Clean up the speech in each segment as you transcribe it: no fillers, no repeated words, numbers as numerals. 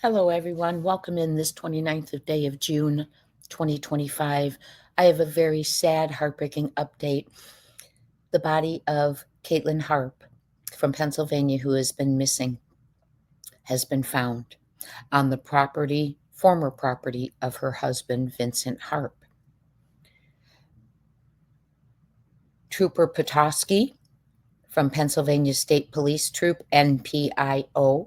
Hello, everyone. Welcome in this 29th of day of June, 2025. I have a very sad, heartbreaking update. The body of Katlyn Harp from Pennsylvania, who has been missing, has been found on the former property of her husband, Vincent Harp. Trooper Petoskey from Pennsylvania State Police Troop, NPIO,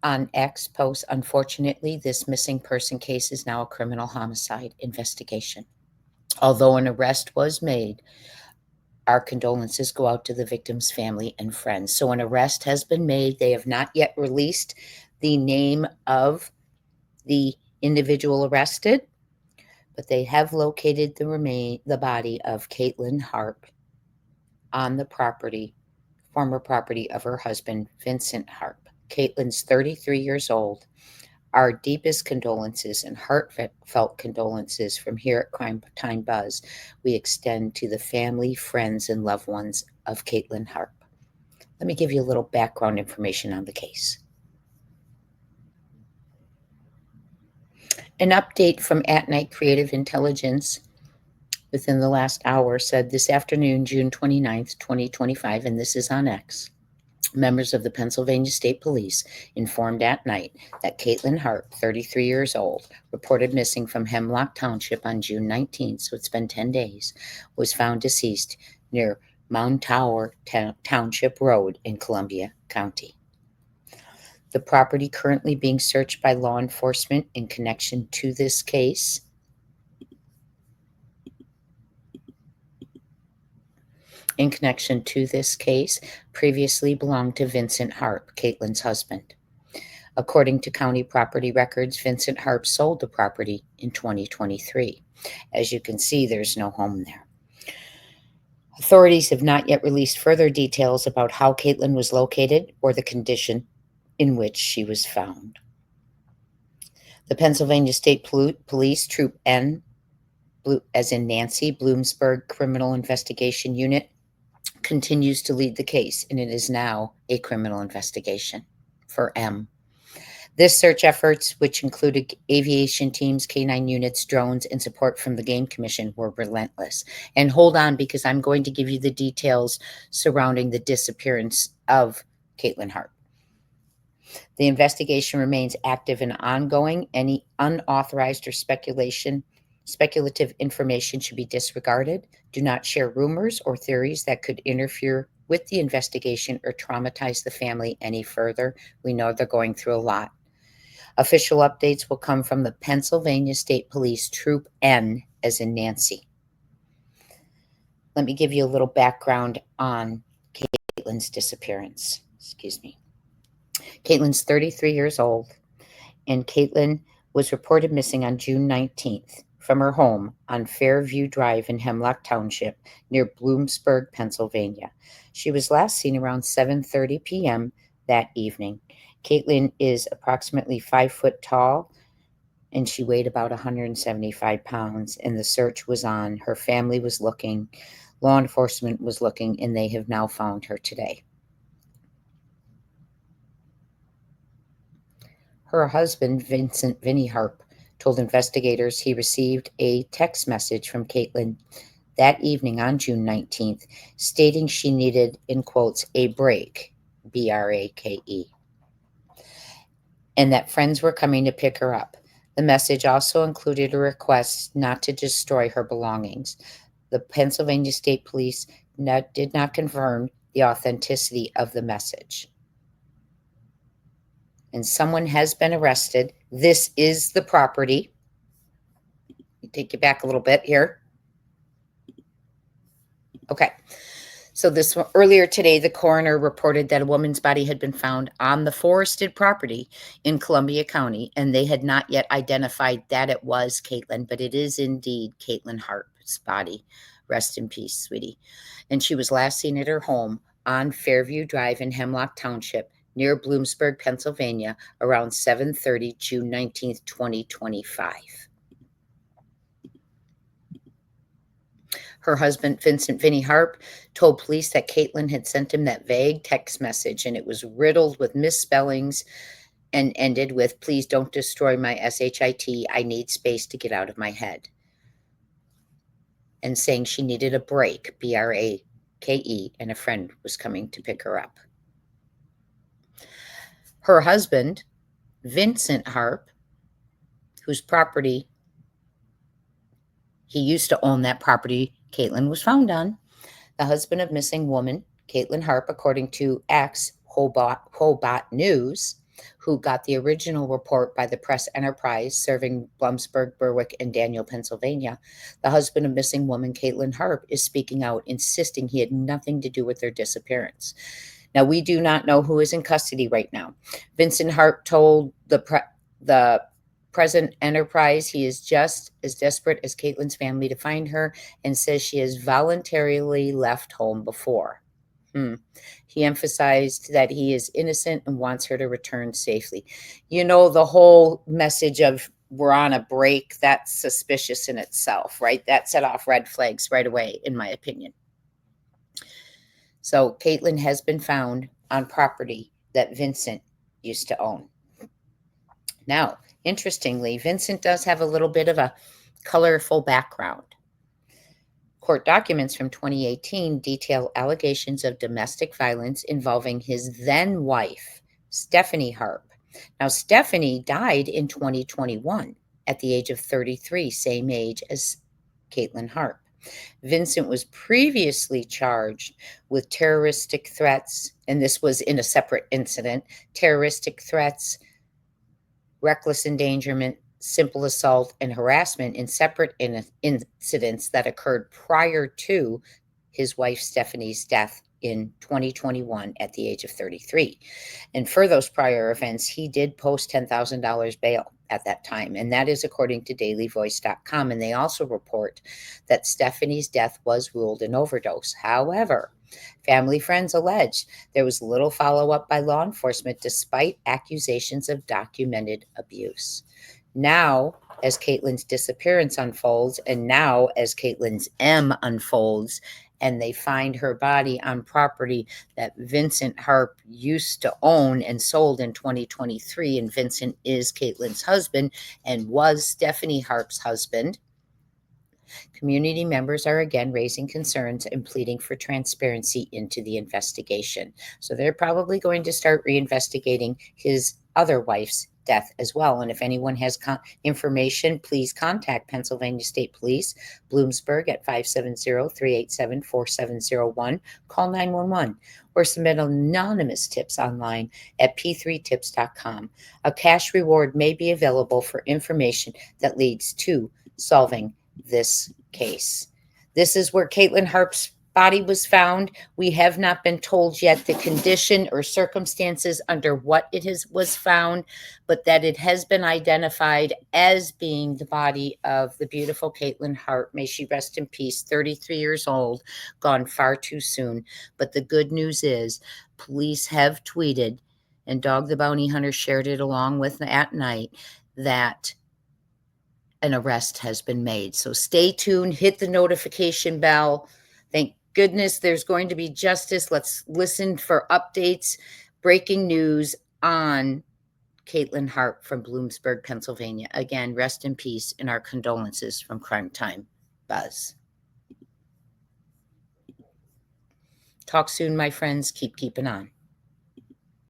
on X posts, unfortunately, this missing person case is now a criminal homicide investigation. Although an arrest was made, our condolences go out to the victim's family and friends. So an arrest has been made. They have not yet released the name of the individual arrested, but they have located the body of Katlyn Harp on the former property of her husband, Vincent Harp. Katlyn's 33 years old. Our deepest condolences and heartfelt condolences from here at Crime Time Buzz we extend to the family, friends, and loved ones of Katlyn Harp. Let me give you a little background information on the case. An update from At Night Creative Intelligence within the last hour said this afternoon, June 29th, 2025, and this is on X. Members of the Pennsylvania State Police informed at night that Katlyn Harp, 33 years old, reported missing from Hemlock Township on June 19th, so it's been 10 days, was found deceased near Mount Tower Township Road in Columbia County. The property currently being searched by law enforcement in connection to this case previously belonged to Vincent Harp, Katlyn's husband. According to county property records, Vincent Harp sold the property in 2023. As you can see, there's no home there. Authorities have not yet released further details about how Katlyn was located or the condition in which she was found. The Pennsylvania State Police Troop N, as in Nancy, Bloomsburg Criminal Investigation Unit, continues to lead the case, and it is now a criminal investigation for M. This search efforts, which included aviation teams, K-9 units, drones, and support from the Game Commission, were relentless. And hold on, because I'm going to give you the details surrounding the disappearance of Katlyn Harp. The investigation remains active and ongoing. Any unauthorized or speculative information should be disregarded. Do not share rumors or theories that could interfere with the investigation or traumatize the family any further. We know they're going through a lot. Official updates will come from the Pennsylvania State Police Troop N, as in Nancy. Let me give you a little background on Katlyn's disappearance. Katlyn's 33 years old, and Katlyn was reported missing on June 19th from her home on Fairview Drive in Hemlock Township near Bloomsburg, Pennsylvania. She was last seen around 7:30 p.m. that evening. Katlyn is approximately 5 foot tall, and she weighed about 175 pounds, and the search was on. Her family was looking, law enforcement was looking, and they have now found her today. Her husband, Vincent Harp, told investigators he received a text message from Katlyn that evening on June 19th, stating she needed, in quotes, a break, B-R-A-K-E, and that friends were coming to pick her up. The message also included a request not to destroy her belongings. The Pennsylvania State Police did not confirm the authenticity of the message. And someone has been arrested. This is the property. Take you back a little bit here. Okay. So earlier today, the coroner reported that a woman's body had been found on the forested property in Columbia County, and they had not yet identified that it was Katlyn, but it is indeed Katlyn Harp's body. Rest in peace, sweetie. And she was last seen at her home on Fairview Drive in Hemlock Township near Bloomsburg, Pennsylvania, around 7:30, June 19th, 2025. Her husband, Vincent Harp, told police that Katlyn had sent him that vague text message, and it was riddled with misspellings and ended with, "Please don't destroy my SHIT. I need space to get out of my head." And saying she needed a break, BRAKE, and a friend was coming to pick her up. Her husband, Vincent Harp, whose property he used to own, that property Katlyn was found on, the husband of missing woman, Katlyn Harp, according to Hobart News, who got the original report by the Press Enterprise serving Bloomsburg, Berwick, and Daniel, Pennsylvania. The husband of missing woman, Katlyn Harp, is speaking out, insisting he had nothing to do with their disappearance. Now, we do not know who is in custody right now. Vincent Harp told the present Enterprise he is just as desperate as Katlyn's family to find her, and says she has voluntarily left home before. He emphasized that he is innocent and wants her to return safely. You know, the whole message of "we're on a break," that's suspicious in itself, right? That set off red flags right away, in my opinion. So Katlyn has been found on property that Vincent used to own. Now, interestingly, Vincent does have a little bit of a colorful background. Court documents from 2018 detail allegations of domestic violence involving his then wife, Stephanie Harp. Now, Stephanie died in 2021 at the age of 33, same age as Katlyn Harp. Vincent was previously charged with terroristic threats, and this was in a separate incident, terroristic threats, reckless endangerment, simple assault, and harassment in separate incidents that occurred prior to his wife Stephanie's death in 2021 at the age of 33. And for those prior events, he did post $10,000 bail at that time, and that is according to dailyvoice.com. And they also report that Stephanie's death was ruled an overdose. However, family friends allege there was little follow-up by law enforcement despite accusations of documented abuse. Now, as Katlyn's disappearance unfolds, and now as Katlyn's M unfolds, and they find her body on property that Vincent Harp used to own and sold in 2023, and Vincent is Katlyn's husband and was Stephanie Harp's husband, community members are again raising concerns and pleading for transparency into the investigation. So they're probably going to start reinvestigating his other wife's death as well. And if anyone has information, please contact Pennsylvania State Police, Bloomsburg at 570-387-4701, call 911, or submit anonymous tips online at p3tips.com. A cash reward may be available for information that leads to solving this case. This is where Katlyn Harp's body was found. We have not been told yet the condition or circumstances under what was found, but that it has been identified as being the body of the beautiful Katlyn Harp. May she rest in peace, 33 years old, gone far too soon. But the good news is police have tweeted, and Dog the Bounty Hunter shared it along with at night, that an arrest has been made. So stay tuned, hit the notification bell. Thank goodness there's going to be justice. Let's listen for updates, breaking news on Katlyn Harp from Bloomsburg, Pennsylvania. Again, rest in peace, and our condolences from Crime Time Buzz. Talk soon, my friends. Keep keeping on.